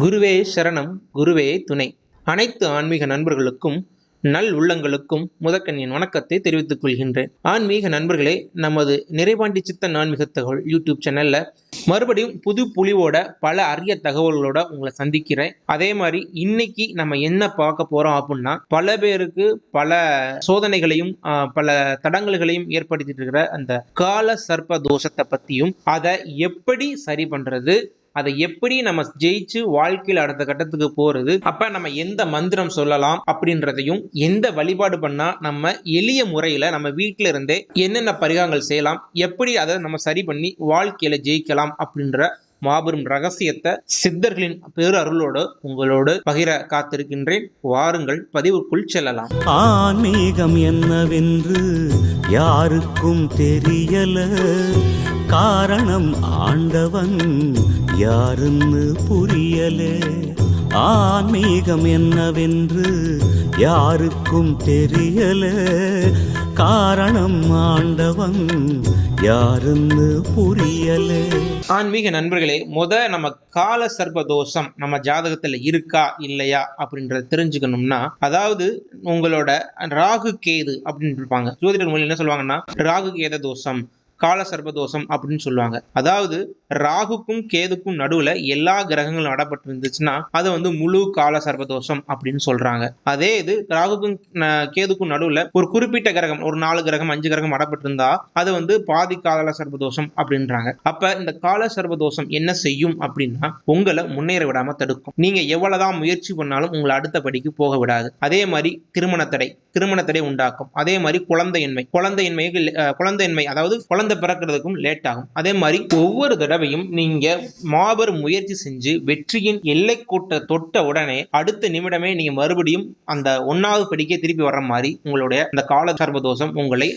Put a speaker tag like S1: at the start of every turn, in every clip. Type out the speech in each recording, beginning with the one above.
S1: குருவே சரணம், குருவே துணை. அனைத்து ஆன்மீக நண்பர்களுக்கும் நல் உள்ளங்களுக்கும் முதற்கண் என் வணக்கத்தை தெரிவித்துக் கொள்கின்றேன். ஆன்மீக நண்பர்களே, நமது நிறைவாண்டி சித்தன் ஆன்மீக தகவல் யூடியூப் சேனல்ல மறுபடியும் புது புலிவோட பல அரிய தகவல்களோட உங்களை சந்திக்கிறேன். அதே மாதிரி இன்னைக்கு நம்ம என்ன பார்க்க போறோம் அப்படின்னா, பல பேருக்கு பல சோதனைகளையும் பல தடங்கல்களையும் ஏற்படுத்திட்டு இருக்கிற அந்த கால சர்ப்ப தோஷத்தை பத்தியும், அதை எப்படி சரி பண்றது, அதை எப்படி நம்ம ஜெயிச்சு வாழ்க்கையில் அடுத்த கட்டத்துக்கு போறது, அப்ப நம்ம எந்த மந்திரம் சொல்லலாம் அப்படின்றதையும், எந்த வழிபாடு பண்ணா நம்ம எளிய முறையில நம்ம வீட்டில இருந்தே என்னென்ன பரிகாரங்கள் செய்யலாம், எப்படி அதை நம்ம சரி பண்ணி வாழ்க்கையில ஜெயிக்கலாம் அப்படின்ற மாபெரும் ரகசியத்தை சித்தர்களின் பேரு அருளோடு உங்களோடு பகிர காத்திருக்கின்றேன். வாருங்கள், பதிவுக்குள் செல்லலாம்.
S2: ஆன்மீகம் என்னவென்று யாருக்கும் தெரியல, காரணம் ஆண்டவன் யாருன்னு புரியலே. ஆன்மீகம் என்னவென்று யாருக்கும் தெரியல, காரணம் ஆண்டவன் யாருன்னு புரியலே.
S1: ஆன்மீக நண்பர்களே, நம்ம கால சர்ப்ப தோஷம் நம்ம ஜாதகத்துல இருக்கா இல்லையா அப்படின்றத தெரிஞ்சுக்கணும்னா, அதாவது உங்களோட ராகு கேது அப்படின்னு இருப்பாங்க. ஜோதிடர் மொழி என்ன சொல்லுவாங்கன்னா, ராகு கேத தோஷம், கால சர்ப்பதோஷம் அப்படின்னு சொல்லுவாங்க. அதாவது ராகுக்கும் கேதுக்கும் நடுவுல எல்லா கிரகங்களும் அடப்பட்டு இருந்துச்சுன்னா அது முழு கால சர்ப்பதோஷம் அப்படின்னு சொல்றாங்க. அதே இது ராகுக்கும் கேதுக்கும் நடுவுல ஒரு குறிப்பிட்ட கிரகம், ஒரு 4 கிரகம் 5 கிரகம் அடப்பட்டு இருந்தா அது பாதி கால சர்ப்பதோஷம் அப்படின்றாங்க. அப்ப இந்த கால சர்ப்பதோஷம் என்ன செய்யும் அப்படின்னா, உங்களை முன்னேற விடாம தடுக்கும். நீங்க எவ்வளவுதான் முயற்சி பண்ணாலும் உங்களை அடுத்த படிக்கு போக விடாது. அதே மாதிரி திருமண தடை உண்டாக்கும். அதே மாதிரி குழந்தையின்மை அதாவது குழந்தை பிறக்கிறதுக்கும் லேட் ஆகும். அதே மாதிரி ஒவ்வொரு தடவையும் நீங்க மாபெரும் முயற்சி செஞ்சு வெற்றியின் எல்லை கூட்ட தொட்ட உடனே அடுத்த நிமிடமே நீங்க மறுபடியும் அந்த 1வது படிக்கே திருப்பி வர்ற மாதிரி உங்களுடைய இந்த கால சர்ப்பதோஷம் உங்களை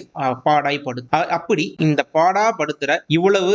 S1: பாடாய்படுத்து. அப்படி இந்த பாடாப்படுத்துற இவ்வளவு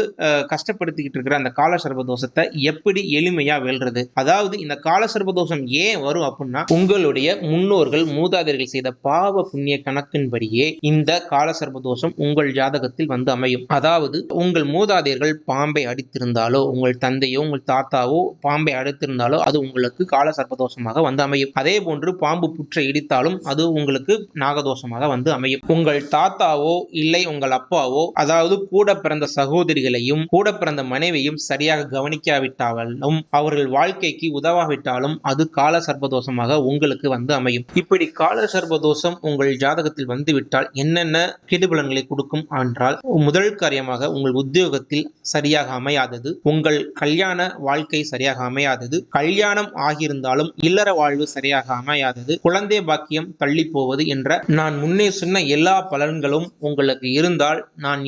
S1: கஷ்டப்படுத்திக்கிட்டு இருக்கிற அந்த கால சர்ப்பதோஷத்தை எப்படி எளிமையா வெல்றது? அதாவது இந்த கால சர்ப்பதோஷம் ஏன் வரும் அப்படின்னா, உங்களுடைய முன்னோர்கள் மூதாதையர்கள் செய்த பாவ புண்ணிய கணக்கின்படியே இந்த கால சர்ப்பதோஷம் உங்கள் ஜாதகத்தில் அமையும். அதாவது உங்கள் மூதாதையர்கள் பாம்பை அடித்திருந்தாலோ, உங்கள் தந்தையோ உங்கள் தாத்தாவோ பாம்பை அடித்திருந்தாலோ அது உங்களுக்கு கால சர்ப்பதோஷமாக அமையும். அதே போன்று பாம்பு புற்றை இடித்தாலும் அது உங்களுக்கு நாகதோஷமாக அமையும். உங்கள் தாத்தாவோ இல்லை உங்கள் அப்பாவோ, அதாவது கூட பிறந்த சகோதரிகளையும் கூட பிறந்த மனைவியும் சரியாக கவனிக்காவிட்டாலும், அவர்கள் வாழ்க்கைக்கு உதவாவிட்டாலும் அது கால சர்ப்பதோஷமாக உங்களுக்கு அமையும். இப்படி கால சர்ப்பதோஷம் உங்கள் ஜாதகத்தில் வந்துவிட்டால் என்னென்ன கெடுபலன்களை கொடுக்கும் என்றால், முதல் காரியமாக உங்கள் உத்தியோகத்தில் சரியாக அமையாதது, உங்கள் கல்யாண வாழ்க்கை சரியாக அமையாதது, கல்யாணம் ஆகியிருந்தாலும் இல்லற வாழ்வு சரியாக அமையாதது, குழந்தை பாக்கியம் தள்ளி போவது என்ற நான் முன்னே சொன்ன எல்லா பலன்களும் உங்களுக்கு இருந்தால், நான்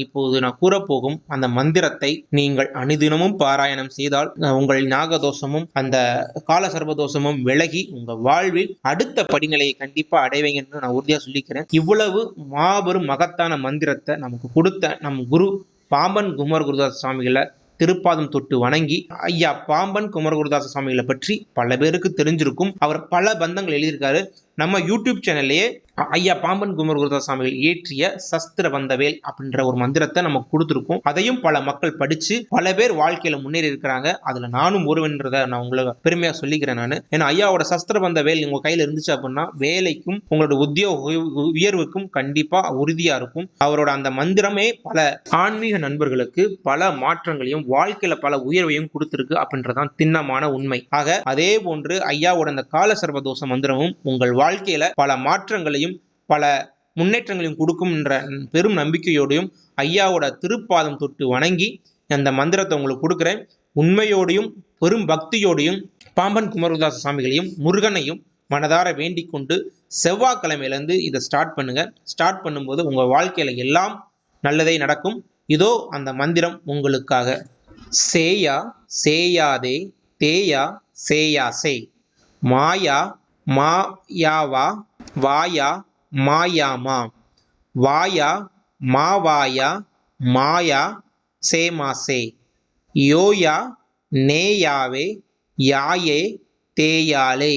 S1: கூறப்போகும் அந்த மந்திரத்தை நீங்கள் அனுதினமும் பாராயணம் செய்தால் உங்கள் நாகதோஷமும் அந்த கால சர்ப்பதோஷமும் விலகி உங்க வாழ்வில் அடுத்த படிநிலையை கண்டிப்பா அடைவீங்க என்று நான் உறுதியா சொல்லிக்கிறேன். இவ்வளவு மாபெரும் மகத்தான மந்திரத்தை நமக்கு கொடுத்த நம் குரு பாம்பன் குமரகுருதாச சுவாமிகளை திருப்பாதம் தொட்டு வணங்கி, ஐயா பாம்பன் குமரகுருதாச சுவாமிகளை பற்றி பல பேருக்கு தெரிஞ்சிருக்கும். அவர் பல பந்தங்கள் எழுதியிருக்காரு. நம்ம யூடியூப் சேனல்லையே ஐயா பாம்பன் குமரகுருதாச சுவாமிகள் இயற்றிய சஸ்திர வந்தவேல் அப்படின்ற ஒரு மந்திரத்தை நமக்கு கொடுத்துருக்கோம். அதையும் பல மக்கள் படிச்சு பல பேர் வாழ்க்கையில முன்னேறி இருக்கிறாங்க. அதுல நானும் ஒருவன்றதை நான் உங்களுக்கு பெருமையா சொல்லிக்கிறேன். நான் ஏன்னா ஐயாவோட சஸ்திர வந்தவேல் உங்க கையில இருந்துச்சு அப்படின்னா வேலைக்கும் உங்களோட உத்தியோக உயர்வுக்கும் கண்டிப்பா உறுதியா இருக்கும். அவரோட அந்த மந்திரமே பல ஆன்மீக நண்பர்களுக்கு பல மாற்றங்களையும் வாழ்க்கையில பல உயர்வையும் கொடுத்திருக்கு அப்படின்றதான் திண்ணமான உண்மை. ஆக அதே போன்று ஐயாவோட அந்த கால சர்ப்பதோஷ மந்திரமும் உங்கள் வாழ்க்கையில பல மாற்றங்களையும் பல முன்னேற்றங்களையும் கொடுக்கும் என்ற பெரும் நம்பிக்கையோடையும் ஐயாவோட திருப்பாதம் தொட்டு வணங்கி அந்த மந்திரத்தை உங்களுக்கு கொடுக்குறேன். உண்மையோடையும் பெரும் பக்தியோடையும் பாம்பன் குமரகுருதாச சுவாமிகளையும் முருகனையும் மனதார வேண்டிக் கொண்டு செவ்வாய்க்கிழமையிலேருந்து இதை ஸ்டார்ட் பண்ணுங்க. ஸ்டார்ட் பண்ணும்போது உங்க வாழ்க்கையில எல்லாம் நல்லதே நடக்கும். இதோ அந்த மந்திரம் உங்களுக்காக. சேயா சேயாதே தேயா சேயாசே, மாயா மாயாவா வாயா மாயாமா, வாயா மாவாயா மாயா சேமாசே, யோயா நேயாவே யாயே தேயாலே.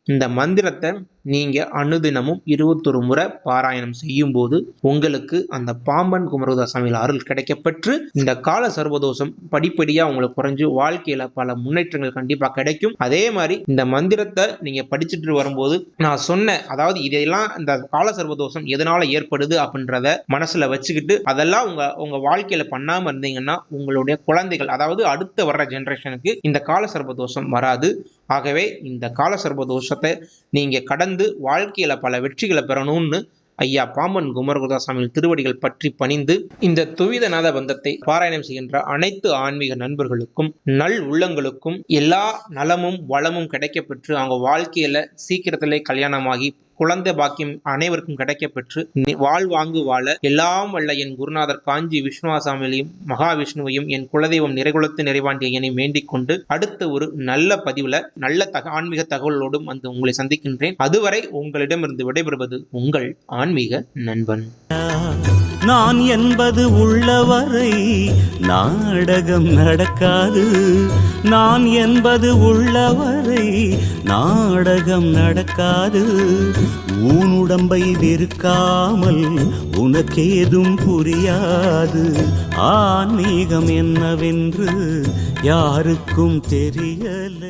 S1: இந்த மந்திரத்தை நீங்க அனுதினமும் 21 முறை பாராயணம் செய்யும் போது உங்களுக்கு அந்த பாம்பன் குமரகுருதாசாமியில் அருள் கிடைக்கப்பெற்று இந்த கால சர்வதோஷம் படிப்படியா உங்களுக்கு குறைஞ்சு வாழ்க்கையில பல முன்னேற்றங்கள் கண்டிப்பா கிடைக்கும். அதே மாதிரி இந்த மந்திரத்தை நீங்க படிச்சுட்டு வரும்போது நான் சொன்ன, அதாவது இதெல்லாம் இந்த கால சர்வதோஷம் எதனால ஏற்படுது அப்படின்றத மனசுல வச்சுக்கிட்டு அதெல்லாம் உங்க வாழ்க்கையில பண்ணாம இருந்தீங்கன்னா உங்களுடைய குழந்தைகள், அதாவது அடுத்த வர்ற ஜெனரேஷனுக்கு இந்த கால சர்வதோஷம் வராது. ஆகவே இந்த கால சர்வதோஷத்தை நீங்க கடந்து வாழ்க்கையில பல வெற்றிகளை பெறணும்னு ஐயா பாம்பன் குமரகுருதாசாமியின் திருவடிகள் பற்றி பணிந்து இந்த துவிதநாத பந்தத்தை பாராயணம் செய்கின்ற அனைத்து ஆன்மீக நண்பர்களுக்கும் நல் உள்ளங்களுக்கும் எல்லா நலமும் வளமும் கிடைக்கப்பெற்று அவங்க வாழ்க்கையில சீக்கிரத்திலே கல்யாணமாகி குழந்தை பாக்கியம் அனைவருக்கும் கிடைக்கப்பெற்று வாழ்வாங்கு வாழ எல்லாம் வல்ல என் குருநாதர் காஞ்சி விஷ்ணுவாசாமியையும் மகாவிஷ்ணுவையும் என் குலதெய்வம் நிறைகுலத்து நிறைவாண்டியனை வேண்டிக் கொண்டு அடுத்த ஒரு நல்ல பதிவுல நல்ல ஆன்மீக தகவலோடும் வந்து உங்களை சந்திக்கின்றேன். அதுவரை உங்களிடமிருந்து விடைபெறுவது உங்கள் ஆன்மீக நண்பன்.
S2: நான் என்பது உள்ளவரை நாடகம் நடக்காது. நான் என்பது உள்ளவரை நாடகம் நடக்காது. ஊனுடம்பை வெறுக்காமல் உனக்கேதும் புரியாது. ஆன்மீகம் என்னவென்று யாருக்கும் தெரியல.